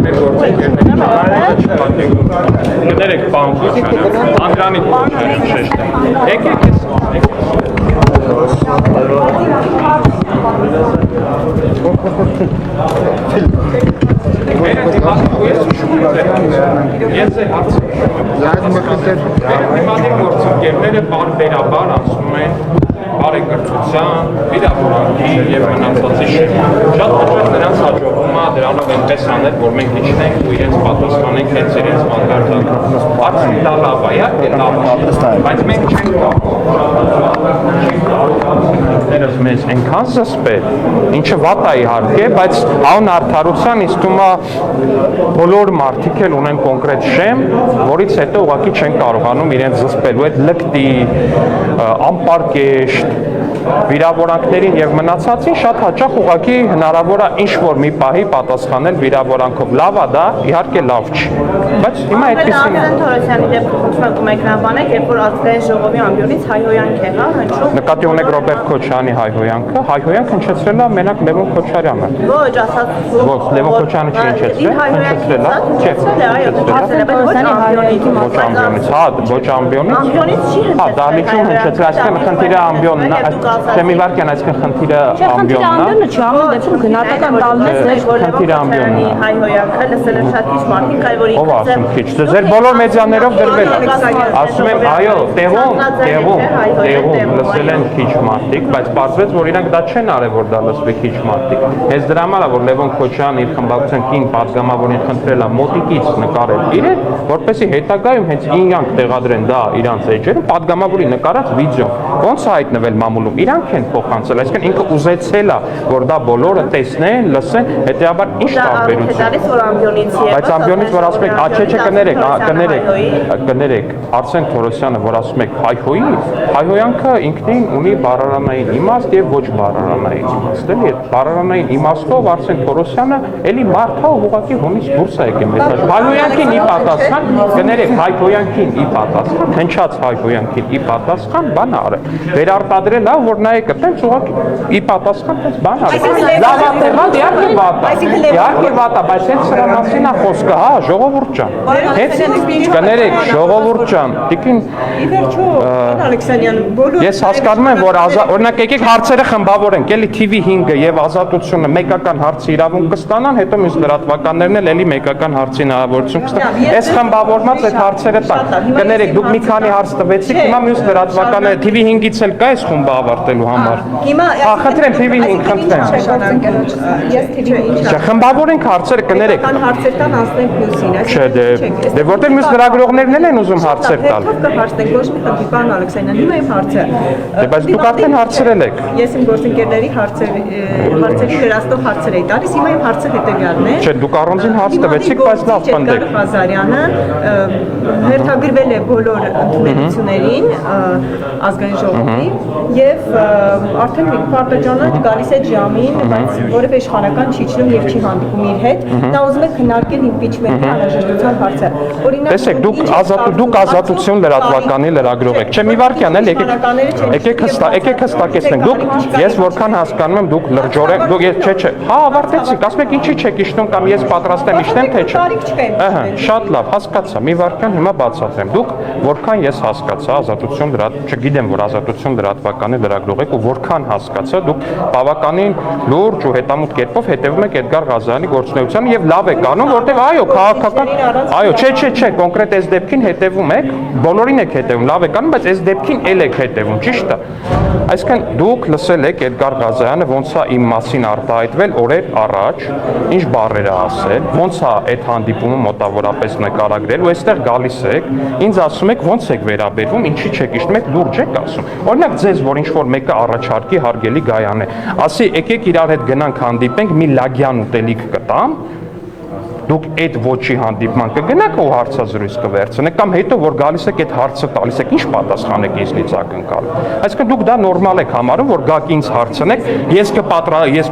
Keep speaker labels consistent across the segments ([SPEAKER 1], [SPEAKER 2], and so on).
[SPEAKER 1] մեր գործընկերների կներեք պարոն Քոչարյան, Անդրանիկ Քոչարյան շեշտը։ Եկեք ես գործընկերները բարբերաբար ասում են բարեկրթության, վիրավորանքի և մնացածի շեմ։ Շատ հաճախ նրանց հաջողվում է դրանով այնպես անել, որ մենք իջնենք ու իրենց պատասխանենք հենց իրենց մանկարդակը։ Հարցը դա լավ է, իհարկե լավ է, բայց մենք չենք կարող մեզ այնքան զսպել, ինչը վատ է իհարկե, բայց անուն արդարության ինձ թվում է բոլոր մարդիկ էլ ունեն կոնկրետ շեմ, որից հետո ուղղակի չեն կարողանում իրենց զսպելու այդ լկտի, անպարկեշտ վիրավորանքներին եւ մնացածին շատ հաճախ ուղղակի հնարավոր է ինչ-որ մի պահի պատասխանել վիրավորանքով։ Լավ է դա, իհարկե լավ չի։ Բայց հիմա այդպեսին
[SPEAKER 2] Անդրանիկ Թորոսյանի դեպքում խնդրում եք հրաբանեք, երբ որ ազգային ժողովի ամբիոնից հայհոյանք է, հա, հնչում։
[SPEAKER 1] Նկատի ունեք Ռոբերտ Քոչարյանի հայհոյանքը, հայհոյանքը հնչեցրել է մենակ Լևոն Քոչարյանը։
[SPEAKER 2] Ոչ, ասած
[SPEAKER 1] Ոչ, Լևոն Քոչարյանը չի հնչեցրել, հնչեցրել է։ Չէ, ոչ ամբիոնից, հա, ոչ ամբիոնից։
[SPEAKER 2] Ամբիոնից չի հնչեցել։
[SPEAKER 1] Հա, դահլիճում հնչեցրել, այսինքն խնդիրը ամբիոնն է, Չեմ իվարկյան, այսինքն խնդիրը ամբիոնն է։
[SPEAKER 3] Չի, ամեն դեպքում գնահատական տալն է
[SPEAKER 1] խնդիրը ամբիոնն է։
[SPEAKER 2] Հայհոյանքը լսել են շատ քիչ մարդիկ, այ որ
[SPEAKER 1] Ով ասում քիչ, ձեր բոլոր մեդիաներով դրվել է։ Ասում եմ, այո, տեղում լսել են քիչ մարդիկ, բայց պարզվեց, որ իրանք դա չեն արել, որ դա լսվի քիչ մարդիկ։ Հենց դրա համար է, որ Լևոն Քոչարյանն իր խմբակցության կին պատգամավորին խնդրել է մոտիկից նկարել իրեն, որպեսզի հետագայում հենց իրանք տեղադրեն դա իրանց էջերում, պատգամավորի նկարած վիդեո։ Ոնց է հայտնվել մամուլում։ Իրանք են փոխանցել, այսինքն ինքը ուզեցել է, որ դա բոլորը տեսնեն, լսեն, հետեւաբար ինչ տարբերություն։ Բայց ամբիոնից որ ասում եք, չէ, կներեք, Արսեն Թորոսյանը որ ասում եք հայհոյի, հայհոյանքը ինքնին ունի բառարանային իմաստ եւ ոչ բառարանային իմաստ, էլի։ Բառարանային իմաստով Արսեն Թորոսյանը էլի մարդ է ուղղակի հունից դուրս է եկել մեզ։ Հայհոյանքին ի պատասխան, կներեք, հայհոյանքին ի պատասխան, հնչած հայհոյանքին ի պատասխան բան արել։ Վերարտադրել է, որ նայեք, տենց ուղղակի ի պատասխան տենց բան արել։ Լավ է, իհարկե վատ է, բայց հենց սրա մասին է խոսքը, հա, ժողովուրդ ջան։ Հենց կներեք, ժողովուրդ ջան, տիկին ես հասկանում եմ, որ օրինակ եկեք հարցերը խմբավորենք, էլի TV5-ը եւ Ազատությունը մեկական հարցի իրավունք կստանան, հետո մյուս լրատվականներն էլ էլի մեկական հարցի հնարավորություն կստանան։ Այս խմբավորված այդ հարցերը տան։ Կներեք, դուք մի քանի հարց տվեցիք, հիմա մյուս լրատվականները TV5-ից էլ կա այս խումբը ավարտելու համար։ Հա, խնդրեմ TV5, խնդրեմ։ Չէ, խմբավորենք հարցերը, կներեք։
[SPEAKER 4] Հարցեր տան անցնենք մյուսին,
[SPEAKER 1] Չէ, դե որտեղ մյուս լրագրողներն են ուզում հարցեր տալ։
[SPEAKER 4] Հարցնենք ոչ մի խնդիր, պարոն Ալեքսանյան, հիմա իմ հարցը։
[SPEAKER 1] Դե բայց դուք արդեն հարցրել եք։
[SPEAKER 4] Ես իմ գործընկերների հարցերի վերաստող հարցեր էի տալիս, հիմա իմ հարցը հետևյալն է։
[SPEAKER 1] Չէ, դուք առանձին հարց տվեցիք, բայց լավ պնդեք։
[SPEAKER 4] Ղազարյանը հերթագրվել է բոլոր ընդունելություններին ազգային ժողովի եւ արդեն պարտաճանաչ գալիս է ժամին, բայց որևէ իշխանական չի իջնում եւ չի հանդիպում իր հետ։ Նա ուզում է քննարկել իմպիչմենտի անհրաժեշտության հարցը։
[SPEAKER 1] Տեսեք, դուք ազատություն լրատվականի լրագրող եք։ Չէ, մի վարքյան էլ եկեք հստակեցնենք։ Դուք ես որքան հասկանում եմ, դուք լրջորեն, դուք չէ, հա, ավարտեցիք, ասում եք ինչի չեք իջնում կամ ես պատրաստ եմ իջնեմ, թե չէ։ Ահա, շատ լավ, հասկացա։ Մի վարքյան հիմա բացատրեմ։ Դուք որքան ես հասկացա, ազատություն չգիտեմ, որ ազատություն լրատվականի լրագրող եք ու որքան հասկացա, դուք բավականին լուրջ ու հետամուտ կերպով հետևում եք Էդգար Ղազարյանի գործունեությանը եւ լավ եք անում, որտեղ այո, քաղաքական, այո, չէ, կոնկրետ այս դեպքին հետևում եք, բոլորին եք հետևում, լավ եք անում, բայց այս դեպքին էլ եք հետևում, ճիշտ է։ Այսինքն դուք լսել եք Էդգար Ղազարյանը ոնց է իմ մասին արտահայտվել օրեր առաջ, ինչ բառեր է ասել, ոնց է այդ հանդիպումը մոտավորապես նկարագրել ու այստեղ գալիս եք, ինձ ասում եք ոնց եք վերաբերվում, ինչի չեք իջնում, եք լուրջ եք ասում։ Օրինակ ձեզ, որ ինչ-որ մեկը առաջարկի հարգելի Գայան է, ասի եկեք իրար հետ գնանք հանդիպենք, մի լագյան ուտելիք կտամ, դուք այդ ոչի հանդիպման կգնաք ու հարցազրույց կվերցնեք կամ հետո որ գալիս եք այդ հարցը տալիս եք ինչ պատասխանեք ինձնից ակնկալում։ Այսինքն դուք դա նորմալ եք համարում, որ գաք ինձ հարցնեք, ես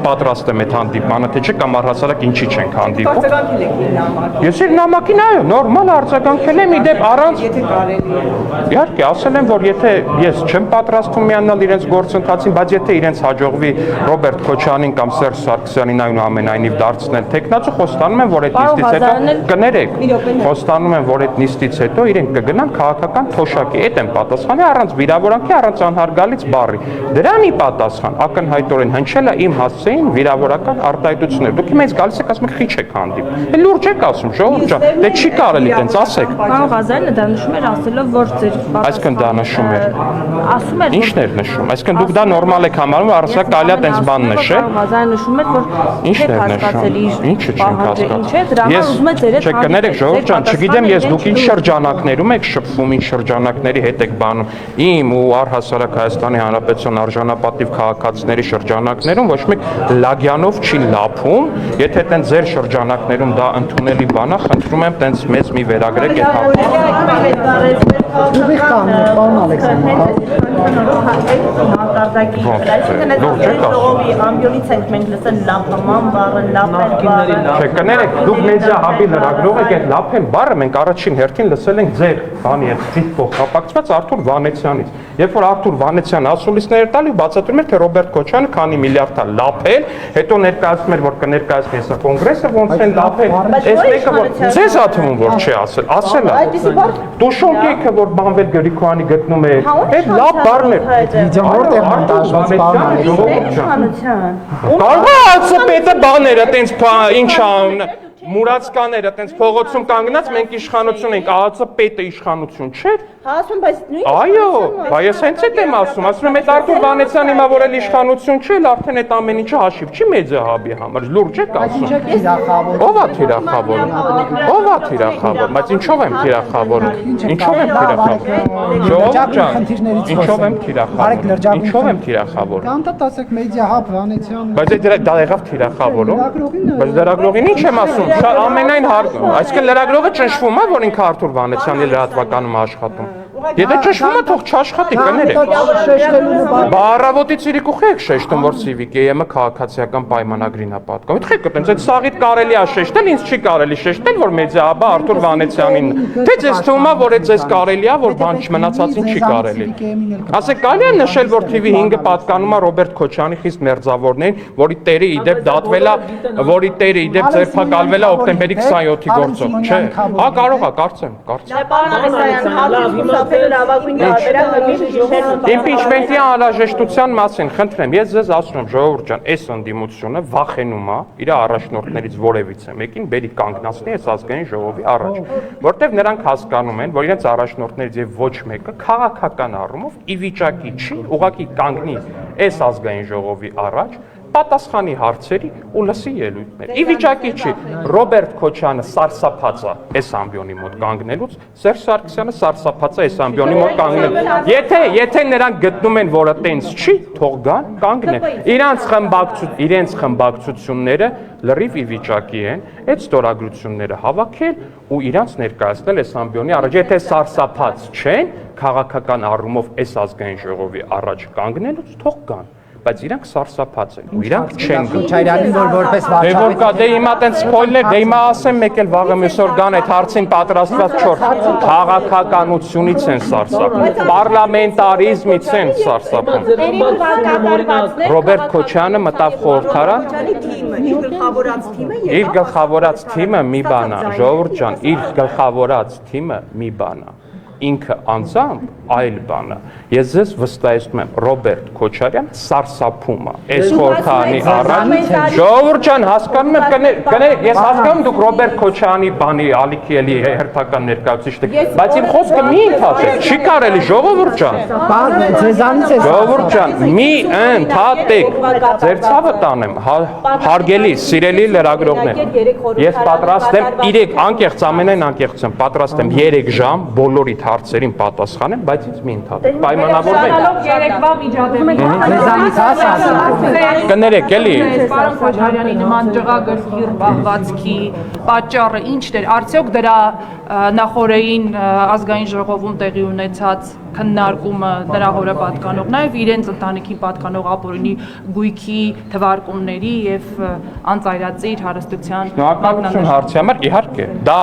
[SPEAKER 1] պատրաստ եմ այդ հանդիպմանը, թե չէ կամ առհասարակ ինչի չենք հանդիպում։ Ես իր նամակին այո, նորմալ արձագանքել եմ, իդեպ առանց իհարկե ասել եմ, որ եթե ես չեմ պատրաստվում միանալ իրենց գործընթացին, բայց եթե իրենց հաջողվի Ռոբերտ Քոչարյանին կամ Սերժ Սարգսյանին այնուամենայնիվ դարձնել թեկնածու, խոստանում եմ, եմ, որ այդ նիստից հետո կներեք, խոստանում եմ, որ այդ նիստից հետո իրենք կգնան քաղաքական թոշակի, այդ են պատասխանի առանց վիրավորանքի, առանց անհարգալից բառի։ Դրանի պատասխան ակնհայտորեն հնչել է իմ հասցեին վիրավորական արտահայտություններ։ Դուք մեզ գալիս եք ասում եք խիչ եք հանդիպում։ Լուրջ եք ասում, ժողովուրդ ջան, դե չի կարելի այդպես ասեք։
[SPEAKER 3] Պարոն Ղազարյանը դա նշում էր ասելով, որ ձեր
[SPEAKER 1] Այսինքն դա նշում էր։
[SPEAKER 3] ասում էր
[SPEAKER 1] Ինչն էր նշում։ Այսինքն դուք դա նորմալ եք համարում, առսակ կարելի է այդպես բան նշել։
[SPEAKER 3] Պարոն Ղազարյանը նշում էր, որ
[SPEAKER 1] Ինչն էր նշում։ Ինչը չենք հասկանում։ Ես չկներեք ժողովուրդ ջան, չգիտեմ ես դուք ինչ շրջանակներում եք շփվում, ինչ շրջանակների հետ եք բանում։ Իմ ու առհասարակ Հայաստանի Հանրապետության արժանապատիվ քաղաքացիների շրջանակներում ոչ մեկ լագյանով չի լափում, եթե այդտենց ձեր շրջանակներում դա ընդունելի բան է, խնդրում եմ այդտենց մեծ մի վերագրեք այդ հարցը։
[SPEAKER 5] Ուղիղ կանոն, պարոն Ալեքսանդր։
[SPEAKER 2] Ժողովի ամբիոնից ենք մենք լսել լափման բառը, լափել բառը։
[SPEAKER 1] Չէ, կներեք, դուք մեդիա հաբի լրագրող եք, այդ լափել բառը մենք առաջին հերթին լսել ենք ձեր բանի հետ դիտվող կապակցված Արթուր Վանեցյանից։ Երբ որ Արթուր Վանեցյանը ասուլիսներ տալի, բացատրում էր, թե Ռոբերտ Քոչյանը քանի միլիարդ է լափել, հետո ներկայացնում էր, որ կներկայացնի հեսա կոնգրեսը, ոնց են լափել։ Այս մեկը որ ձեզ աթվում որ չի ասել, ասել է։ Տուշոնկեքը որ Բանվել Գրիգորյանի գտնում է, այդ լավ բառն է։
[SPEAKER 5] Վիդեոն որտեղ մոնտաժված պարոն
[SPEAKER 1] Կարող է ասպետը բաները, տենց ինչ ան մուրացկաները տենց փողոցում կանգնած մենք իշխանություն ենք, ԱԱՑ պետը իշխանություն չէր։
[SPEAKER 2] Ասում բայց նույն
[SPEAKER 1] Այո, բայց հենց այդ եմ ասում եմ այդ Արթուր Վանեցյանը հիմա որ էլ իշխանություն չէ, արդեն այդ ամեն ինչը հաշիվ չի մեծը հաբի համար, լուրջ եք ասում։ Ո՞վ է թիրախավորում։ Ո՞վ է թիրախավորում, բայց ինչով եմ թիրախավորում։ Ինչով եմ թիրախավորում։ Ժողովուրդ ջան, ինչով եմ թիրախավորում։ Ինչով եմ թիրախավորում։
[SPEAKER 5] Կանտատ ասեք մեդիա հապ Վանեցյան։
[SPEAKER 1] Բայց դա եղավ թիրախավորում։ Բայց լրագրողին ինչ եմ ասում, ամենայն հարգում։ Այսինքն լրագրողը ճնշվում է, որ ինքը Արթուր Վանեցյանի լրատվականում աշխատում։ Եթե ճնշվում է, թող չաշխատի, կներեք։ Բառավոտից իրիկուխի եք շեշտում, որ CVK-ը քաղաքացիական պայմանագրին է պատկանում։ Ո՞ւր եք այդպես այդ սաղիդ կարելի է շեշտել, ինձ չի կարելի շեշտել, որ մեդիահաբը Արթուր Վանեցյանին։ Թե ձեզ թվում է, որ այդ ձեզ կարելի է, որ բան չմնացածին չի կարելի։ Ասեք, կարելի է նշել, որ TV5-ը պատկանում է Ռոբերտ Քոչյանի խիստ մերձավորներին, որի տերը իդեպ դատվել է, որի տերը իդեպ ձերբակալվել է հոկտեմբերի 27-ի գործով, չէ։ Հա կարող է, կարծեմ։ Իմպիչմենտի անհրաժեշտության մասին խնդրեմ, ես ձեզ ասում եմ, ժողովուրդ ջան, այս ընդդիմությունը վախենում է իր առաջնորդներից որևիցե մեկին բերի կանգնացնի այս ազգային ժողովի առաջ, որտեղ նրանք հասկանում են, որ իրենց առաջնորդներից եւ ոչ մեկը քաղաքական առումով ի վիճակի չի ուղղակի կանգնի այս ազգային ժողովի առաջ պատասխանի հարցերի ու լսի ելույթներ։ Ի վիճակի չի Ռոբերտ Քոչյանը սարսափած է այս ամբիոնի մոտ կանգնելուց, Սերժ Սարգսյանը սարսափած է այս ամբիոնի մոտ կանգնելուց։ Եթե նրանք գտնում են, որ այտենց չի, թող գան, կանգնեն։ Իրենց խմբակցությունները լրիվ ի վիճակի են այդ ստորագրությունները հավաքել ու իրանց ներկայացնել այս ամբիոնի առաջ։ Եթե սարսափած չեն, քաղաքական առումով այս ազգային ժողովի առաջ կանգնելուց, թող գան։ Բայց իրանք սարսափած են ու իրանք չեն գնում։
[SPEAKER 5] Քոչարյանին որ որպես
[SPEAKER 1] Դե որ կա, դե հիմա տենց սփոյլեր, դե հիմա ասեմ մեկ էլ վաղը մյուսօր գան այդ հարցին պատրաստված չոր քաղաքականությունից են սարսափում, պարլամենտարիզմից են սարսափում։ Ռոբերտ Քոչյանը մտավ խորհրդարան, իր գլխավորած թիմը մի բան է, ժողովուրդ ջան, իր գլխավորած թիմը մի բան է։ Ինքը անձամբ այլ բան է։ Ես ձեզ վստահեցնում եմ, Ռոբերտ Քոչարյան սարսափում է։ Այս խորհրդանի առաջ ժողովուրդ ջան, հասկանում եմ, կներեք, ես հասկանում դուք Ռոբերտ Քոչյանի բանի ալիքի էլի հերթական ներկայացուցիչ եք, բայց իմ խոսքը մի ընդհատեք, չի կարելի ժողովուրդ ջան։
[SPEAKER 5] Ձեզանից է
[SPEAKER 1] Ժողովուրդ ջան, մի ընդհատեք։ Ձեր ցավը տանեմ, հարգելի, սիրելի լրագրողներ։ Ես պատրաստ եմ 3 անկեղծ ամենայն անկեղծեմ, պատրաստ եմ 3 ժամ բոլորի հարցերին պատասխանեմ, բայց ինձ մի ընդհատեք։ Պայմանավորվենք։
[SPEAKER 3] Երեկվա միջադեպ
[SPEAKER 5] ձեզանից ասած։
[SPEAKER 1] Կներեք էլի։
[SPEAKER 6] Պարոն Քոչարյանի նման ջղագրխիր պահվածքի պատճառը ի՞նչն էր։ Արդյոք դրա նախորդին ազգային ժողովում տեղի ունեցած քննարկումը նրա հորը պատկանող, նաև իրենց ընտանիքին պատկանող ապօրինի գույքի թվարկումների եւ անծայրածիր հարստության
[SPEAKER 1] Շնորհակալություն հարցի համար, իհարկե, դա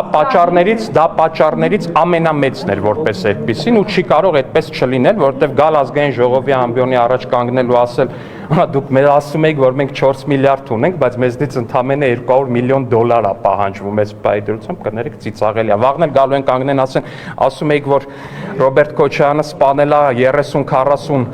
[SPEAKER 1] պատճառներից ամենամեծն էր որպես այդպեսին ու չի կարող այդպես չլինել, որովհետև գալ ազգային ժողովի ամբիոնի առաջ կանգնել ու ասել, դուք մեզ ասում եք, որ մենք 4 միլիարդ ունենք, բայց մեզնից ընդամենը 200 միլիոն դոլար է պահանջվում այս պայդրությամբ, կներեք ծիծաղելի է։ Վաղն էլ գալու են կանգնեն ասում եք, որ Ռոբերտ Քոչարյանը սպանել է 30-40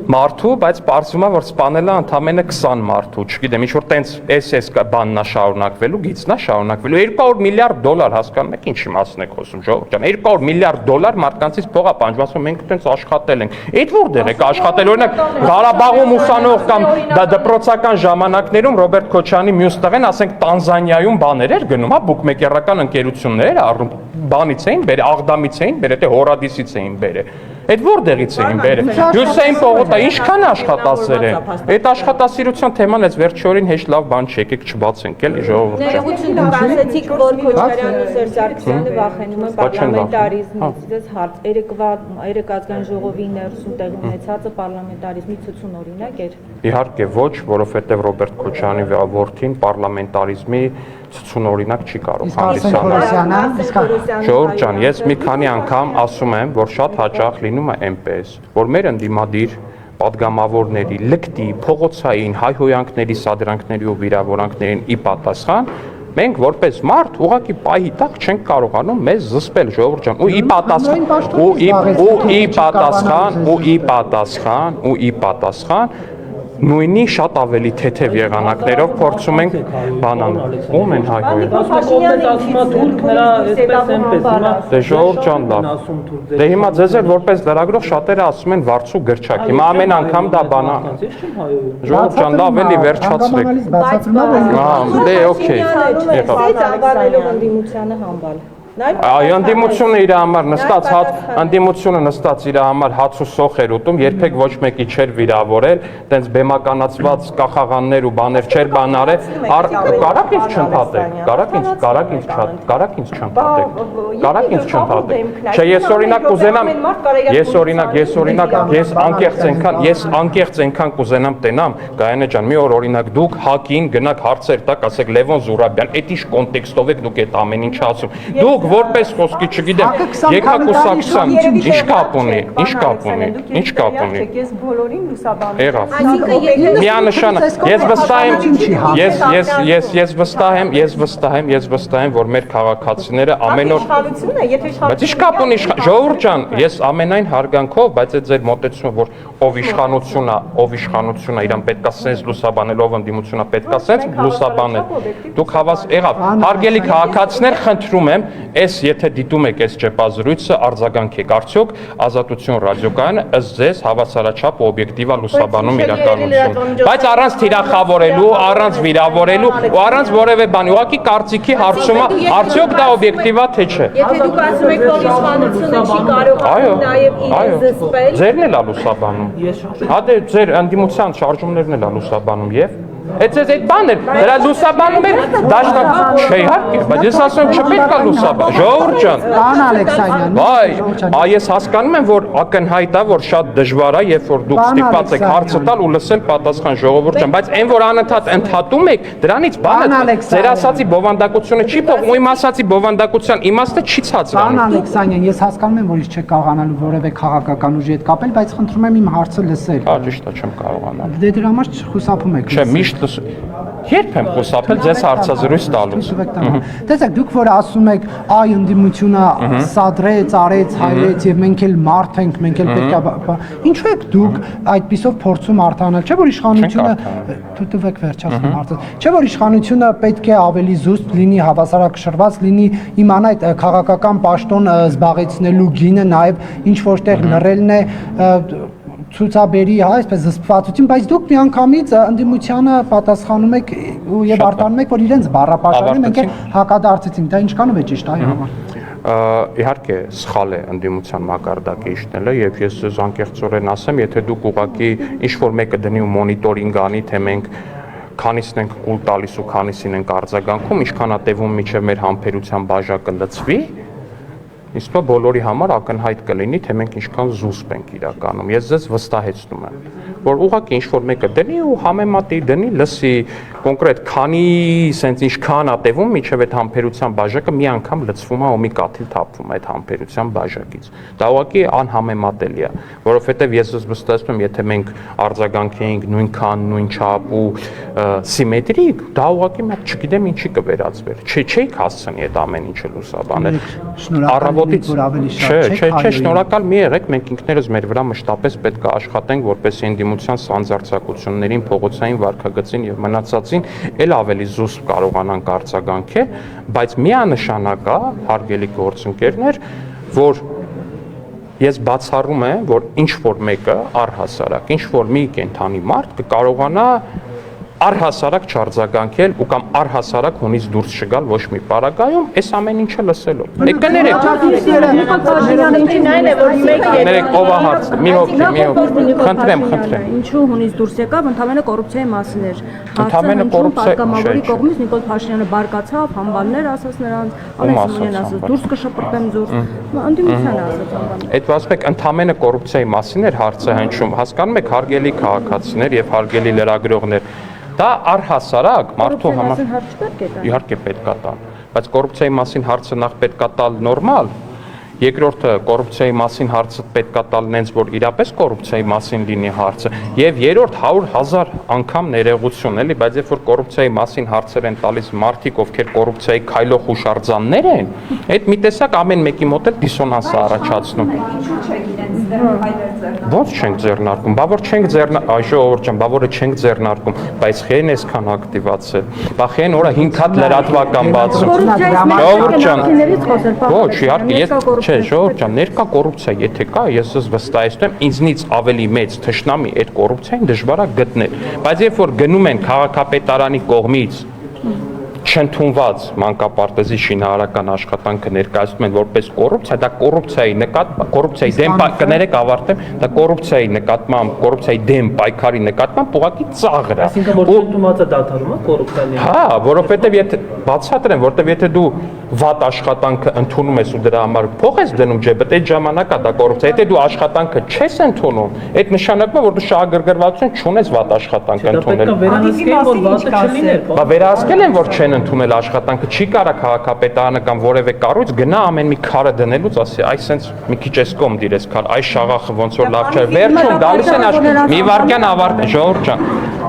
[SPEAKER 1] մարդու, բայց պարզվում է, որ սպանել է ընդամենը 20 մարդու, չգիտեմ, ինչ որ տենց SS բանն է շարունակվելու, գիծն է շարունակվելու, 200 միլիարդ դոլար հասկանում եք, ինչ իմաստն եք խոսում, ժողովուրդ ջան, 200 միլիարդ դոլար մարդկանցից փող է պահանջվում, ասում մենք տենց աշխատել ենք։ Այդ որտեղ եք աշխատել, օրինակ Ղարաբաղում ուսանող կամ դպրոցական ժամանակներում Ռոբերտ Քոչյանի մյուս տղեն, ասենք Տանզանիայում բաներ էր գնում, հա, բուկմեկերական ընկերություններ էր առնում, բանից էին բերել, Աղդամից էին բերել, թե Հորադիսից էին բերել։ Այդ որտեղից էին բերել։ Հյուսեին Պողոտա ինչքան աշխատասեր են։ Այդ աշխատասիրության թեման էս վերջորին հեշտ լավ բան չի, եկեք չբացենք էլի ժողովուրդ ջան։
[SPEAKER 7] Ներողություն դուք ասացիք, որ Քոչարյանն ու Սերժ Սարգսյանը վախենում են պարլամենտարիզմից։ Դες հարց երեք ազգային ժողովի ներսում տեղի ունեցածը պարլամենտարիզմի ցուցուն օրինակ էր։
[SPEAKER 1] Իհարկե ոչ, որովհետև Ռոբերտ Քոչյանի որդին պարլամենտարիզմի ցուցուն օրինակ չի կարող հանդիսանալ։ Ժողովուրդ ջան, ես մի քանի անգամ ասում եմ, որ շատ հաճախ լինում է այնպես, որ մեր ընդդիմադիր падգամավորների լկտի, փողոցային հայհոյանքների, սադրանքների ու վիրավորանքներին ի պատասխան մենք որպես մարդ ուղղակի պահի տակ չենք կարողանում մեզ զսպել ժողովուրդ ջան ու ի պատասխան նույնի շատ ավելի թեթև եղանակներով փորձում ենք բանան ում են հայհոյել դե ժողովուրդ ջան լավ դե հիմա ձեզ էլ որպես լրագրող շատերը ասում են վարձու գրչակ հիմա ամեն անգամ դա բանա ժողովուրդ ջան լավ էլի վերջացրեք դե օքեյ
[SPEAKER 7] անվանելով ընդդիմությանը համբալ։
[SPEAKER 1] Այ ընդդիմությունը իր համար նստած իր համար հաց ու սոխ էր ուտում, երբեք ոչ մեկի չէր վիրավորել, տենց բեմականացված կախաղաններ ու բաներ չէր բանարել, կարաք ինձ չընդհատեք։ Չէ, ես օրինակ կուզենամ, ես անկեղծ այնքան կուզենամ տենամ, Գայանե ջան, մի օր օրինակ դուք հակին գնաք հարցեր տակ, ասեք Լևոն Զուրաբյան, այդ ինչ կոնտեքստով եք դուք այդ ամեն ինչ ասում։ Դուք որպես խոսքի չգիտեմ, եկա կուսակցության, ինչ կապ ունի։
[SPEAKER 4] Ես բոլորին լուսաբանում։
[SPEAKER 1] Եղավ։ Միանշանակ, ես վստահ եմ, որ մեր քաղաքացիները ամեն օր Բայց ինչ կապ ունի ժողովուրդ ջան, ես ամենայն հարգանքով, բայց այդ ձեր մոտեցումը, որ ով իշխանությունն է, իրան պետքա սենց լուսաբանել, ով ընդդիմությունն է պետքա սենց լուսաբանել։ Դուք եղավ, հարգելի քաղաքացիներ, խնդրում եմ, եթե դիտում եք այս ճեպազրույցը, արձագանքեք, արդյոք Ազատություն ռադիոկայանը ըստ ձեզ հավասարաչափ ու օբյեկտիվ է լուսաբանում իրականությունը։ Բայց առանց թիրախավորելու, առանց վիրավորելու ու առանց որևէ բանի, ուղղակի կարծիքի հարցումը, արդյոք դա օբյեկտիվ է թե չէ։
[SPEAKER 7] Եթե դուք ասում եք, որ իշխանությունը չի կարողանում նաև իրեն զսպել,
[SPEAKER 1] ձերն էլ է լուսաբանում։ Հա դե ձեր ընդդիմության շարժումներն էլ է լուսաբանում եւ Այդ բան էր, դրա լուսաբանում էր դաշնակ, չէ իհարկե, բայց ես ասում եմ չպետք է լուսաբան, ժողովուրդ ջան։
[SPEAKER 5] Պարոն Ալեքսանյան։
[SPEAKER 1] Վայ, ես հասկանում եմ, որ ակնհայտ է, որ շատ դժվար է, երբ որ դուք ստիպված եք հարցը տալ ու լսել պատասխան ժողովուրդ ջան, բայց այն որ անընդհատ ընդհատում եք, դրանից բանը ձեր ասացի բովանդակությունը չի փոխվում, ու իմ ասացի բովանդակության իմաստը չի ցածրանում։
[SPEAKER 5] Պարոն Ալեքսանյան, ես հասկանում եմ, որ ինչ չեք կարողանալու որևէ քաղաքական ուժի հետ կապել, բայց խնդրում եմ իմ հարցը լսել։
[SPEAKER 1] Հա, ճիշտ է, չեմ կարողանալ։
[SPEAKER 5] Դե դրա համար չխուսափում եք։
[SPEAKER 1] Չէ, միշտ Երբ եմ խուսափել ձեզ հարցազրույց տալուց։
[SPEAKER 5] Տեսեք, դուք որ ասում եք, այ ընդդիմությունը սադրեց, արեց, հայրեց եւ մենք էլ մարդ ենք, մենք էլ պետք է ինչու եք դուք այդպիսով փորձում արտանալ, չէ՞ որ իշխանությունը թույլտվեք վերջացնեմ հարցը։ Չէ՞ որ իշխանությունը պետք է ավելի զուսպ լինի, հավասարակշռված լինի, իմանա այդ քաղաքական պաշտոն զբաղեցնելու գինը, նաեւ ինչ որտեղ լռելն է ցուցաբերի, հա, այսպես զսպվածություն, բայց դուք միանգամից ընդդիմությանը պատասխանում եք եւ արտանում եք, որ իրենց բառապաշարին մենք հակադարձեցինք, դա ինչքանով է ճիշտ, այո։
[SPEAKER 1] Իհարկե սխալ է ընդդիմության մակարդակը իջնելը եւ ես ձեզ անկեղծորեն ասեմ, եթե դուք ուղղակի ինչ որ մեկը դնի ու մոնիտորինգ անի, թե մենք քանիսն ենք կուլ տալիս ու քանիսին ենք արձագանքում, ինչքան է տևում մինչեւ մեր համբերության բաժակը լցվի, Իսկ բոլորի համար ակնհայտ կլինի, թե մենք ինչքան զուսպ ենք իրականում։ Ես ձեզ վստահեցնում եմ, որ ուղղակի ինչ որ մեկը դնի ու համեմատի դնի, լսի կոնկրետ քանի սենց ինչքան ա տևում, միջև այդ համբերության բաժակը մի անգամ լցվում է ու մի կաթիլ թափվում է այդ համբերության բաժակից։ Դա ուղղակի անհամեմատելի է, որովհետև ես վստահեցնում եմ, եթե մենք արձագանքեինք նույնքան, նույն չափ ու սիմետրիկ, դա ուղղակի մենք չգիտեմ ինչի կվերածվեր։ Չէիք հասցնի այդ ամեն ինչը լուսաբանել։ Առավոտից չէ, շնորհակալ մի եղեք, մենք ինքներս մեր վրա մշտապես պետք է աշխատենք, որպեսզի ընդդիմության սանձարձակություններին, փողոցային վարքագծին եւ մնացածին էլ ավելի զուսպ կարողանանք արձագանքել, բայց միանշանակ է, հարգելի գործընկերներ, որ ես բացառում եմ, որ ինչ որ մեկը առհասարակ, ինչ որ մի կենթանի մարդ կկարողանա առհասարակ չարձագանքել ու կամ առհասարակ հունից դուրս չգալ ոչ մի պարագայում, այս ամեն ինչը լսելով։ Եք կներեք։ Ներեք ով է հարց։ Մի հոգի։ Խնդրեմ։
[SPEAKER 3] Ինչու հունից դուրս եկավ, ընդհանրապես կոռուպցիայի մասին էր։
[SPEAKER 1] Ընդհանրապես կոռուպցիա
[SPEAKER 3] պատգամավորի կողմից Նիկոլ Փաշինյանը բարկացավ, համբաններ ասաց նրանց, Անեսիմոնյան ասաց, դուրս կշպրտեմ զուր։ Անդիմությանը ասաց համբան։
[SPEAKER 1] Այդ ասեք ընդհանրապես կոռուպցիայի մասին էր հարցը հնչում։ Հասկանում եք, հարգելի քաղաքացիներ եւ հարգելի լրագրողներ, դա առհասարակ մարդու համար իհարկե պետք է տան, բայց կոռուպցիայի մասին հարցը նախ պետք է տալ նորմալ, երկրորդը կոռուպցիայի մասին հարցը պետք է տալ նենց, որ իրապես կոռուպցիայի մասին լինի հարցը, եւ երրորդ 100,000 անգամ ներողություն, էլի, բայց երբ որ կոռուպցիայի մասին հարցեր են տալիս մարդիկ, ովքեր կոռուպցիայի քայլող հուշարձաններ են, այդ մի տեսակ ամեն մեկի մոտ էլ դիսոնանս է առաջացնում։ Ոնց չենք ձեռնարկում, բա որ չենք ձեռնարկում, այ ժողովուրդ ջան, բա որը չենք ձեռնարկում, բայց խեն էսքան ակտիվացել, բա խեն օրը 5 հատ լրատվական բացում։ Ժողովուրդ ջան, ոչ, իհարկե, ես չէ, ժողովուրդ ջան, ներկա կոռուպցիա եթե կա, ես ես վստահեցնում եմ, ինձնից ավելի մեծ թշնամի այդ կոռուպցիային դժվար է գտնել, բայց երբ որ գնում են քաղաքապետարանի կողմից չընդունված մանկապարտեզի շինարարական աշխատանքը ներկայացնում են որպես կոռուպցիա, դա կոռուպցիայի դեմ կներեք ավարտեմ, դա կոռուպցիայի նկատմամբ, կոռուպցիայի դեմ պայքարի նկատմամբ ուղղակի ծաղր է։
[SPEAKER 8] Այսինքն որ ընդունվածը դադարում է կոռուպցիան։
[SPEAKER 1] Հա, որովհետև եթե բացատրեմ, որովհետև եթե դու վատ աշխատանքը ընդունում ես ու դրա համար փող ես դնում ջեբդ, այդ ժամանակ է դա կոռուպցիա։ Եթե դու աշխատանքը չես ընդունում, այդ նշանակում է, որ դու շահագրգռվածություն չունես վատ աշխատանք ընդունել։ Բա վերահսկել են, որ չեն ընդունել աշխատանքը, չի կարա քաղաքապետարանը կամ որևէ կառույց գնա ամեն մի քարը դնելուց ասի, այ սենց մի քիչ էս կողմ դիրես քար, այ շաղախը ոնց որ լավ չէ, վերջում գալիս են մի վարքյան ավարտ, ժողովուրդ ջան,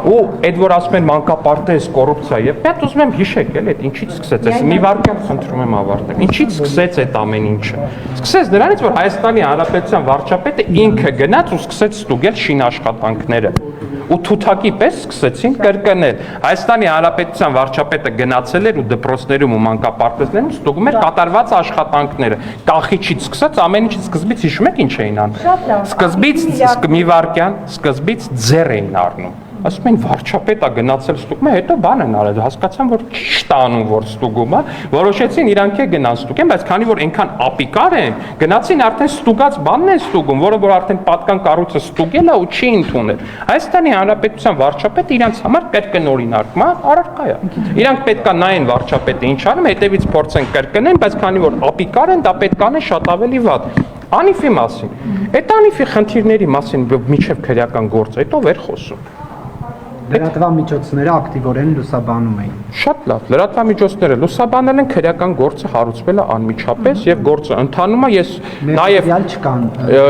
[SPEAKER 1] ու այդ որ ասում են մանկապարտեզ կոռուպցիա, եւ պետք ուզում եմ հիշեք, էլ այդ ինչից սկսեց, այս մի վարքյան խնդրում եմ ավարտեմ, ինչից սկսեց այդ ամեն ինչը։ Սկսեց դրանից, որ Հայաստանի Հանրապետության վարչապետը ինքը գնաց ու սկսեց ստուգել շինաշխատանքները ու թութակի պես սկսեցին կրկնել։ Հայաստանի Հանրապետության վարչապետը գնացել էր ու դպրոցներում ու մանկապարտեզներում ստուգում էր կատարված աշխատանքները։ Կախիչից սկսած ամեն ինչից սկզբից հիշում եք ինչ էին անում։ Սկզբից մի վարքյան, սկզբից ձեռ էին առնում։ Ասում են վարչապետը գնացել ստուգում է, հետո բան են արել, հասկացան որ ճիշտ անում որ ստուգում է, որոշեցին իրանք է գնան ստուգեն, բայց քանի որ այնքան ապիկար են, գնացին արդեն ստուգած բանն են ստուգում, որը որ արդեն պատկան կառույցը ստուգել է ու չի ընդունել։ Հայաստանի Հանրապետության վարչապետը իրանք համար կրկնօրինակման առարկա է։ Իրանք պետքա նայեն վարչապետը ինչ անում, հետևից փորձեն կրկնեն, բայց քանի որ ապիկար են, դա պետք անեն շատ ավելի վատ։ Անիֆի մասին։ Այդ անիֆի խնդիրների մասին միջև քրեական գործ, հետո վեր խոսում։
[SPEAKER 5] Լրատվամիջոցները ակտիվորեն լուսաբանում էին։
[SPEAKER 1] Շատ լավ, լրատվամիջոցները լուսաբանել են, քրեական գործը հարուցվել է անմիջապես եւ գործը ընթանում է,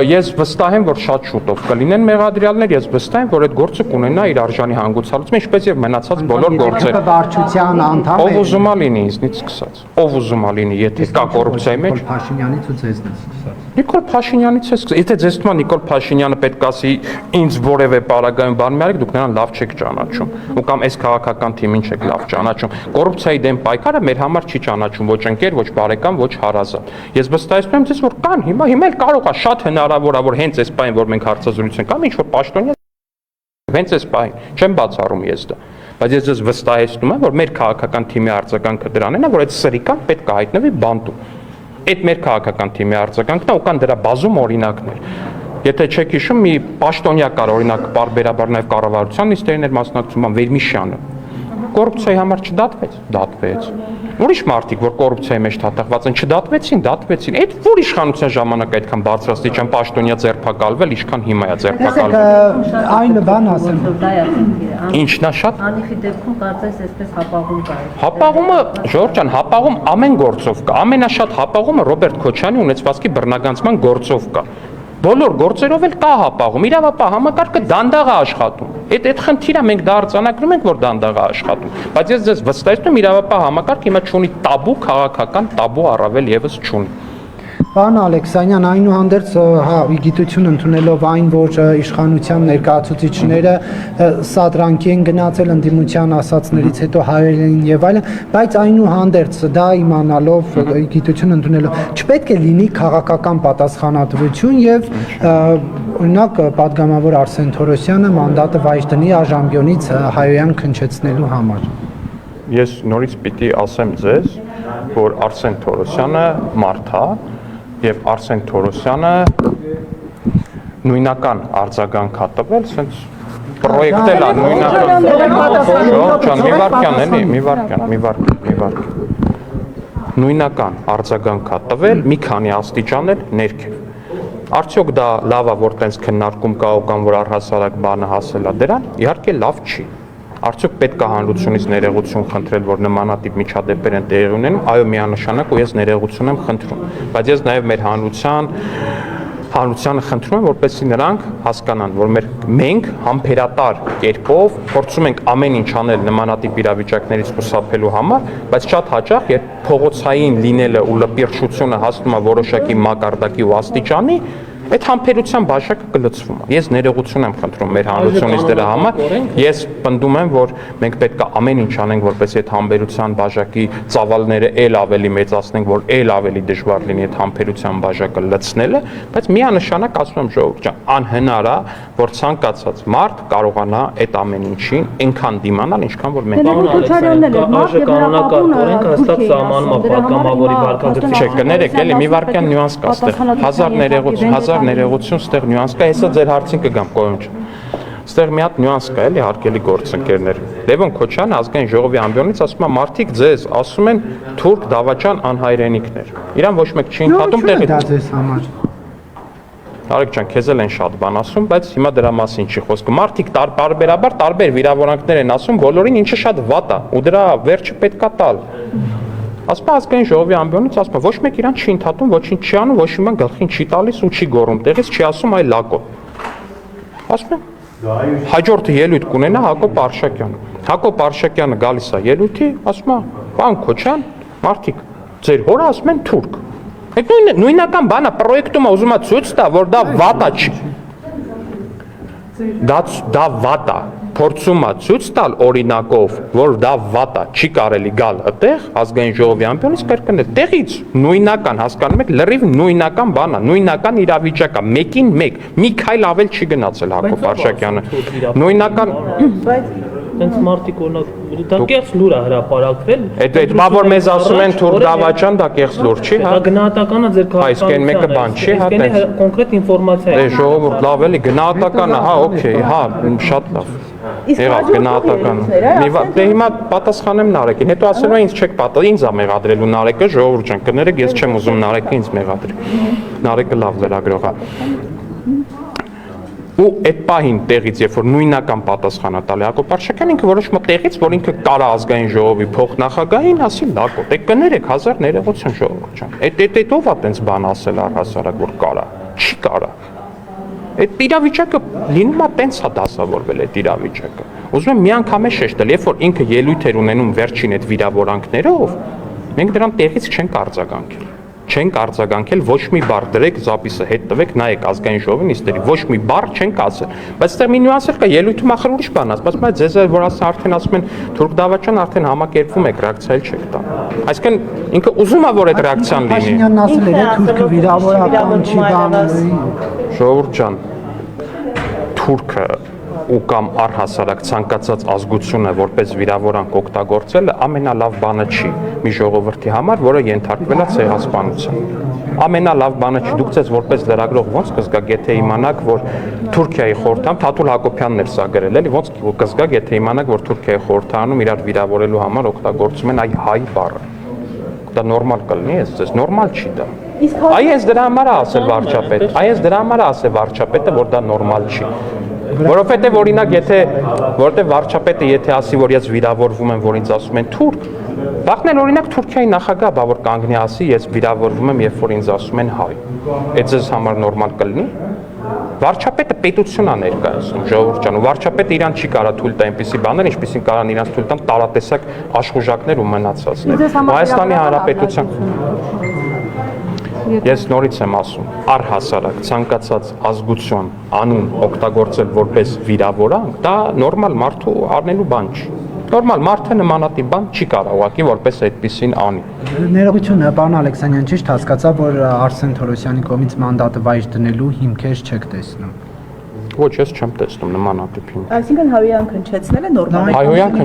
[SPEAKER 1] ես վստահ եմ, որ շատ շուտով կլինեն մեղադրյալներ, ես վստահ եմ, որ այդ գործը կունենա իր արժանի հանգուցալուծում, ինչպես եւ մնացած բոլոր գործերը։
[SPEAKER 5] Վարչության անդամ
[SPEAKER 1] ով ուզում է լինի ինձնից սկսած։ Ով ուզում է լինի, եթե կա կոռուպցիայի մեջ։
[SPEAKER 5] Փաշինյանից ու ձեզնից սկսած։
[SPEAKER 1] Նիկոլ Փաշինյանից է սկսած։ Եթե ձեզ թվում է Նիկոլ Փաշինյանը պետք է ասի ինձ որևէ պարագայում բան մի արեք, դուք նրան լավ չեք ճանաչում, ու կամ այս քաղաքական թիմին չեք լավ ճանաչում։ Կոռուպցիայի դեմ պայքարը մեր համար չի ճանաչում ոչ ընկեր, ոչ բարեկամ, ոչ հարազատ։ Ես վստահեցնում եմ ձեզ, որ կան հիմա էլ կարող է շատ հնարավոր է, որ հենց այս պահին, որ մենք հարցազրույց ենք, ինչ որ պաշտոնյա հենց այս պահին, չեմ բացառում ես դա։ Բայց ես ձեզ վստահեցնում եմ, որ մեր քաղաքական թիմի արձագանքը դրանն է, որ այդ սրիկան պետք է հայտնվի բանտում։ Այդ մեր քաղաքական թիմի արձագանքն է ու կան դրա բազում օրինակներ։ Եթե չեք հիշում, մի պաշտոնյա կար, օրինակ, պարբերաբար նաև կառավարության նիստերին էր մասնակցում, Վերմիշյանը։ Կոռուպցիայի համար չդատվեց, դատվեց։ Ուրիշ մարդիկ, որ կոռուպցիայի մեջ թաթախված են, չդատվեցին, դատվեցին։ Այդ որ իշխանության ժամանակ այդքան բարձրաստիճան պաշտոնյա ձերբակալվել, ինչքան հիմա է ձերբակալվել։
[SPEAKER 5] Այն բան ասեմ։
[SPEAKER 1] Ինչն է շատ։
[SPEAKER 7] Անիխի դեպքում կարծես այսպես հապաղում կա։
[SPEAKER 1] Հապաղումը, Ժորժ ջան, հապաղում ամեն գործով կա։ Ամենաշատ հապաղումը Ռոբերտ Քոչյանի ունեցվածքի բռնագանցման գործով կա։ Բոլոր գործերով էլ կա հապաղում, իրավապահ համակարգը դանդաղ է աշխատում։ Այդ խնդիրը մենք դա արձանագրում ենք, որ դանդաղ է աշխատում, բայց ես ձեզ վստահեցնում եմ, իրավապահ համակարգը հիմա չունի տաբու, քաղաքական տաբու առավել եւս չունի։
[SPEAKER 5] Պարոն Ալեքսանյան, այնուհանդերձ, հա, գիտություն ընդունելով այն, որ իշխանության ներկայացուցիչները սադրանքի են գնացել ընդդիմության ասածներից հետո հայերեն եւ այլն, բայց այնուհանդերձ դա իմանալով, գիտություն ընդունելով, չպետք է լինի քաղաքական պատասխանատվություն եւ օրինակ պատգամավոր Արսեն Թորոսյանը մանդատը վայր դնի Աժամբյոնից հայոյան քնչեցնելու համար։
[SPEAKER 1] Ես նորից պիտի ասեմ ձեզ, որ Արսեն Թորոսյանը մարդ է եւ Արսեն Թորոսյանը նույնական արձագանք է տվել, ասենց պրոյեկտել է նույնական։ Ժողովրդան, մի վարքյան։ Նույնական արձագանք է տվել, մի քանի աստիճան էլ ներքև։ Արդյոք դա լավ է, որ տենց քննարկում կա ու կամ որ առհասարակ բանը հասել է դրան, իհարկե լավ չի։ Արդյոք պետք է հանրությունից ներողություն խնդրել, որ նմանատիպ միջադեպեր են տեղի ունենում, այո, միանշանակ ու ես ներողություն եմ խնդրում, բայց ես նաև մեր հանրությանը խնդրում եմ, որպեսզի նրանք հասկանան, որ մենք համբերատար կերպով փորձում ենք ամեն ինչ անել նմանատիպ իրավիճակներից խուսափելու համար, բայց շատ հաճախ, երբ փողոցային լինելը ու լպիրչությունը հասնում է որոշակի մակարդակի ու աստիճանի, այդ համբերության բաժակը կլցվում է։ Ես ներողություն եմ խնդրում մեր հանրությունից դրա համար։ Ես պնդում եմ, որ մենք պետք է ամեն ինչ անենք, որպեսզի այդ համբերության բաժակի ծավալները ել ավելի մեծացնենք, որ ել ավելի դժվար լինի այդ համբերության բաժակը լցնելը, բայց միանշանակ ասում եմ ժողովուրդ ջան, անհնար է, որ ցանկացած մարդ կարողանա այդ ամեն ինչին այնքան դիմանալ, ինչքան որ մենք
[SPEAKER 8] կանոնակարգորեն հստակ սահմանում է պատգամավորի վարքագծի։
[SPEAKER 1] Չէ, կներեք, էլի մի վարքյան նյուանս կա այստեղ։ Հազար ներողություն, ստեղ նյուանս կա, հեսա ձեր հարցին կգամ կոյուն չէ։ Ստեղ մի հատ նյուանս կա, էլի հարգելի գործընկերներ։ Լևոն Քոչյանը ազգային ժողովի ամբիոնից ասում է մարդիկ ձեզ ասում են թուրք դավաճան անհայրենիքներ։ Իրան ոչ մեկ չի ընդհատում տեղի։
[SPEAKER 5] Դա ձեզ համար։
[SPEAKER 1] Արեգ ջան, քեզ էլ են շատ բան ասում, բայց հիմա դրա մասին չի խոսքը։ Մարդիկ տարբերաբար տարբեր վիրավորանքներ են ասում, բոլորին ինչը շատ վատ է, ու դրա վերջը պետքա տալ։ Ասում ազգային ժողովի ամբիոնից ասում ոչ մեկ իրան չի ընդհատում, ոչինչ չի անում, ոչ մի բան գլխին չի տալիս ու չի գոռում, տեղից չի ասում այ լակո։ Ասում եմ հաջորդը ելույթ կունենա Հակոբ Արշակյանը։ Հակոբ Արշակյանը գալիս է ելույթի, ասում է պարոն Քոչյան, մարդիկ ձեր հորը ասում են թուրք։ Այդ նույնական բանը պրոյեկտումը ուզում է ցույց տա, որ դա վատ է չի։ Դա վատ է։ Փորձում է ցույց տալ օրինակով, որ դա վատ է, չի կարելի գալ այդտեղ ազգային ժողովի ամբիոնից կրկնել։ Տեղից նույնական, հասկանում եք, լրիվ նույնական բան է, նույնական իրավիճակ է, մեկին մեկ, մի քայլ ավել չի գնացել Հակոբ Արշակյանը։ Նույնական
[SPEAKER 8] Հենց մարդիկ օրինակ դա կեղծ լուր է հրապարակվել։
[SPEAKER 1] Այդ բա որ մեզ ասում են թուրք դավաճան, դա կեղծ լուր չի, հա։
[SPEAKER 8] Դա գնահատականը ձեր
[SPEAKER 1] Այսքան մեկը բան չի, հա, տես։
[SPEAKER 8] Կոնկրետ ինֆորմացիա է։
[SPEAKER 1] Դե ժողովուրդ լավ էլի գնահատականը, հա, օքեյ, հա, շատ լավ։ Եղավ գնահատականը։ Դե հիմա պատասխանեմ Նարեկին, հետո ասել են ինձ չեք պատասխան, ինձ է մեղադրելու Նարեկը, ժողովուրդ ջան, կներեք, ես չեմ ուզում Նարեկը ինձ մեղադրի։ Նարեկը լավ լրագրող է։ Ու այդ պահին տեղից, երբ որ նույնական պատասխանը տալի Հակոբ Արշակյանն ինքը որոշ մտեղից, որ ինքը կարա ազգային ժողովի փոխնախագահին ասի լակո, դե կներեք հազար ներողություն ժողովուրդ ջան։ Այդ ով է տենց բան ասել առհասարակ որ կարա, չի կարա։ Այդ իրավիճակը լինում է տենց է դասավորվել այդ իրավիճակը։ Ուզում եմ մի անգամ է շեշտել, երբ որ ինքը ելույթ էր ունենում վերջին այդ վիրավորանքներով, մենք դրան տեղից չենք արձագանքել։ Չենք արձագանքել, ոչ մի բառ դրեք, զապիսը հետ տվեք, նայեք ազգային ժողովին իստերի, ոչ մի բառ չենք ասել։ Բայց այստեղ մի նյուանս կա, ելույթում ախր ուրիշ բան ասում, բայց ձեզ որ արդեն ասում են թուրք դավաճան, արդեն համակերպվում եք, ռեակցիա չեք տա։ Այսինքն ինքը ուզում է որ այդ ռեակցիան լինի։
[SPEAKER 5] Փաշինյանն ասել էր, թուրքը վիրավորական չի բան։
[SPEAKER 1] Ժողովուրդ ջան, թուրքը ու կամ առհասարակ ցանկացած ազգությունը որպես վիրավորանք օգտագործելը ամենալավ բանը չի մի ժողովրդի համար, որը ենթարկվել է ցեղասպանության։ Ամենալավ բանը չի, դուք ձեզ որպես լրագրող ոնց կզգաք, եթե իմանաք, որ Թուրքիայի խորհրդան Թաթուլ Հակոբյանն էր սա գրել, էլի ոնց կզգաք, եթե իմանաք, որ Թուրքիայի խորհրդանում իրար վիրավորելու համար օգտագործում են այ հայ բառը։ դա նորմալ կլինի, ես նորմալ չի դա։ Այ ես դրա համար ասել վարչապետ, որ դա նորմալ չի։ Որովհետև օրինակ որովհետև վարչապետը եթե ասի, որ ես վիրավորվում եմ, որ ինձ ասում են թուրք, վաղն էլ օրինակ Թուրքիայի նախագահ բա որ կանգնի ասի, ես վիրավորվում եմ, երբ որ ինձ ասում են հայ։ Այդ ձեզ համար նորմալ կլինի։ Վարչապետը պետությունն է ներկայացնում, ժողովուրդ ջան, ու վարչապետը իրան չի կարա թույլ տա այնպիսի բաներ, ինչպեսին կարան իրանց թույլ տան տարատեսակ աշխուժակներ ու մնացածներ։ Հայաստանի Հանրապետության Ես նորից եմ ասում, առհասարակ ցանկացած ազգություն անուն օգտագործել որպես վիրավորանք, դա նորմալ մարդու առնելու բան չի։ Նորմալ մարդը նմանատիպ բան չի կարող ուղղակի որպես այդպեսին անի։
[SPEAKER 5] Ներողություն, պարոն Ալեքսանյան, ճիշտ հասկացա, որ Արսեն Թորոսյանի կողմից մանդատը վայր դնելու հիմքեր չեք տեսնում։
[SPEAKER 1] Ոչ, ես չեմ տեսնում նմանատիպ հիմք։
[SPEAKER 2] Այսինքն Հայոյան քնչեցնելը նորմալ է։
[SPEAKER 1] Հայոյան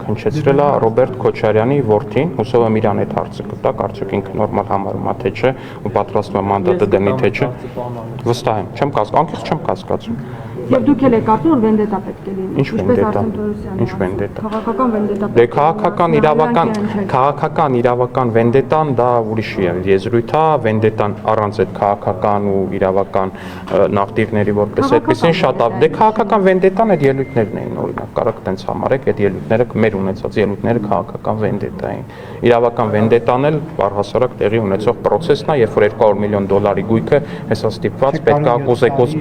[SPEAKER 1] քնչեցրել է Ռոբերտ Քոչարյանի որդին, հուսով եմ իրան այդ հարցը կտա, կարծեք ինքը նորմալ համարում է թե չէ, ու պատրաստվում է մանդատը դնի թե չէ։ Վստահ եմ, չեմ կասկածում։
[SPEAKER 3] Եվ դուք էլ եք կարծում, որ վենդետա պետք է լինի։
[SPEAKER 1] Ինչ վենդետա։ Ինչ վենդետա։
[SPEAKER 3] Քաղաքական վենդետա։
[SPEAKER 1] Դե քաղաքական իրավական վենդետան դա ուրիշի է, եզրույթ է, վենդետան առանց այդ քաղաքական ու իրավական նավթիրների որպես այդպեսին շատ դե քաղաքական վենդետան այդ ելույթներն էին օրինակ, կարակ տենց համարեք, այդ ելույթները մեր ունեցած ելույթները քաղաքական վենդետա էին։ Իրավական վենդետան էլ առհասարակ տեղի ունեցող process-ն է, երբ որ $200 միլիոն գույքը հեսա ստիպված պետք է կոզեկոզ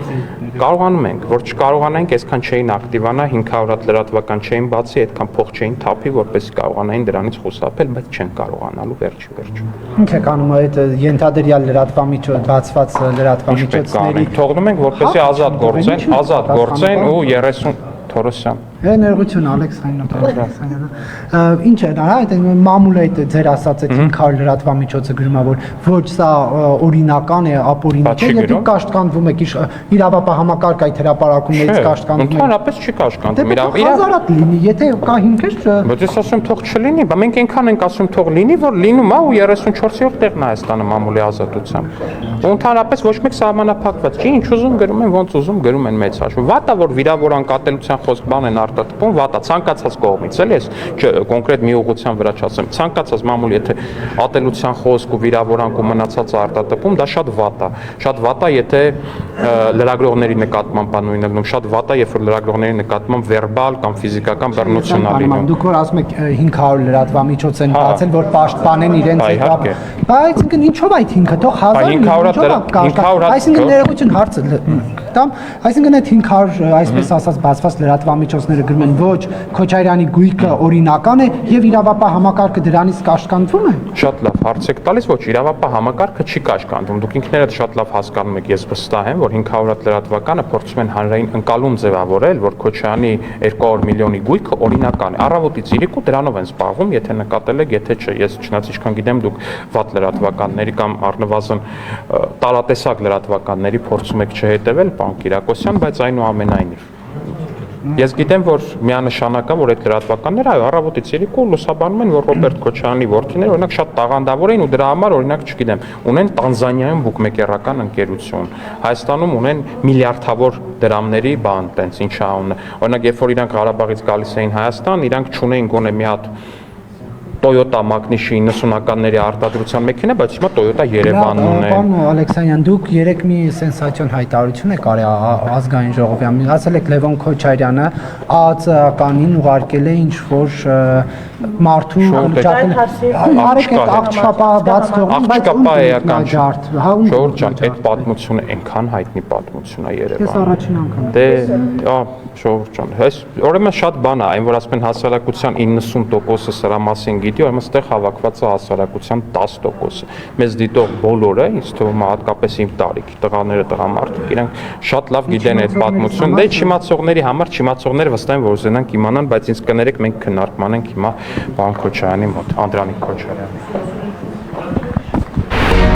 [SPEAKER 1] կարողանում ենք, որ չկարողանանք, այսքան չէին ակտիվանա, 500 լրատվական չէին բացի, այդքան փող չէին թափի, որպեսզի կարողանային դրանից խուսափել, բայց չեն կարողանալու վերջի։
[SPEAKER 5] Ինչ եք անում այդ ենթադրյալ բացված լրատվամիջոցների։
[SPEAKER 1] Թողնում ենք, որպեսզի ազատ գործեն ու 30 Թորոսյան։
[SPEAKER 5] Ներողություն Ալեքսանյանը։ Ինչ է դա, այդ մամուլը այդ ձեր ասած այդ 500 լրատվամիջոցը գրում է, որ ոչ սա օրինական է, ապօրինակ է, եւ դուք կաշկանդվում եք իրավապահ համակարգ այդ հրապարակումներից կաշկանդվում եք։
[SPEAKER 1] Ընդհանրապես չի կաշկանդվում,
[SPEAKER 5] հազարատ լինի, եթե կա հիմքեր։
[SPEAKER 1] Բայց ես ասում թող չլինի, բա մենք այնքան ենք ասում թող լինի, որ լինում է ու 34-րդ տեղն է Հայաստանը մամուլի ազատությամբ։ Ու ընդհանրապես ոչ մեկ սահմանափակված չի, ինչ ուզում գրում են, ոնց ուզում գրում են մեծ հաշվով։ Վատա որ վիրավորան կատելության խոսք բան են արտատպում, վատա ցանկացած կողմից, էլի ես կոնկրետ մի ուղղության վրա չասեմ, ցանկացած մամուլ եթե ատելության խոսք ու վիրավորանք ու մնացած արտատպում, դա շատ վատ է, եթե լրագրողների նկատմամբ բան ունենալու, շատ վատ է, երբ որ լրագրողների նկատմամբ վերբալ կամ ֆիզիկական բռնություն ա լինում։
[SPEAKER 5] Դուք որ ասում եք 500 լրատվամիջոց են բացել, որ պաշտպանեն իրենց այսինքն ինչով այդ 500 թող 1000 այսինքն ներողություն հարցը տամ, այսինքն այդ 500 այսպես ասած բացված լրատվամիջոցները գրում են ոչ Քոչարյանի գույքը օրինական է եւ իրավապահ համակարգը դրանից կաշկանդվում է։
[SPEAKER 1] Շատ լավ հարց եք տալիս, ոչ իրավապահ համակարգը չի կաշկանդվում։ Դուք ինքներդ շատ լավ հասկանում եք, ես վստահ եմ, որ 500 լրատվականը փորձում են հանրային ընկալում ձևավորել, որ Քոչարյանի 200 միլիոնի գույքը օրինական է։ Առավոտից իրիկու դրանով են զբաղվում, եթե նկատել եք, եթե չէ, ես չնայած ինչքան գիտեմ, դուք վատ լրատվականների կամ առնվազն տարատեսակ լրատվականների փորձում եք չհետևել, պարոն Կիրակոսյան, բայց այնուամենայնիվ ես գիտեմ, որ միանշանակ է, որ այդ լրատվականները այո առավոտից իրիկու լուսաբանում են, որ Ռոբերտ Քոչարյանի որդիները օրինակ շատ տաղանդավոր էին ու դրա համար օրինակ չգիտեմ, ունեն Տանզանիայում բուկմեկերական ընկերություն, Հայաստանում ունեն միլիարդավոր դրամների բան, տենց ինչ անունը։ Օրինակ, երբ որ իրանք Ղարաբաղից գալիս էին Հայաստան, իրանք չունեին գոնե մի հատ Toyota Magnishi 90-ականների արտադրության մեքենա, բայց հիմա Toyota Երևանն ունեն։
[SPEAKER 5] Պարոն Ալեքսանյան, դուք երեք մի սենսացիոն հայտարարություն եք արել ազգային ժողովի, ասել եք Լևոն Քոչարյանը ԱԱԾ-ականին ուղարկել է ինչ-որ մարդու արեք այդ աղջկապա բաց թողում, բայց
[SPEAKER 1] Ժողովուրդ ջան, այդ պատմությունը այնքան հայտնի պատմություն է Երևանում։
[SPEAKER 5] Ես առաջին անգամ։
[SPEAKER 1] Դե, ժողովուրդ ջան, ուրեմն շատ բան է, այն որ ասում են հասարակության 90%-ը սրա մասին գիտի, ուրեմն այստեղ հավաքված է հասարակության 10%-ը։ Մեզ դիտող բոլորը, ինձ թվում է հատկապես իմ տարիքի տղաները, տղամարդիկ, իրենք շատ լավ գիտեն այդ պատմությունը։ Դե չիմացողների համար չիմացողները վստահ են, որ ուզենանք իմանան, բայց ինձ կներեք մենք քննարկման ենք հիմա պարոն Քոչարյանի մոտ, Անդրանիկ Քոչարյանի։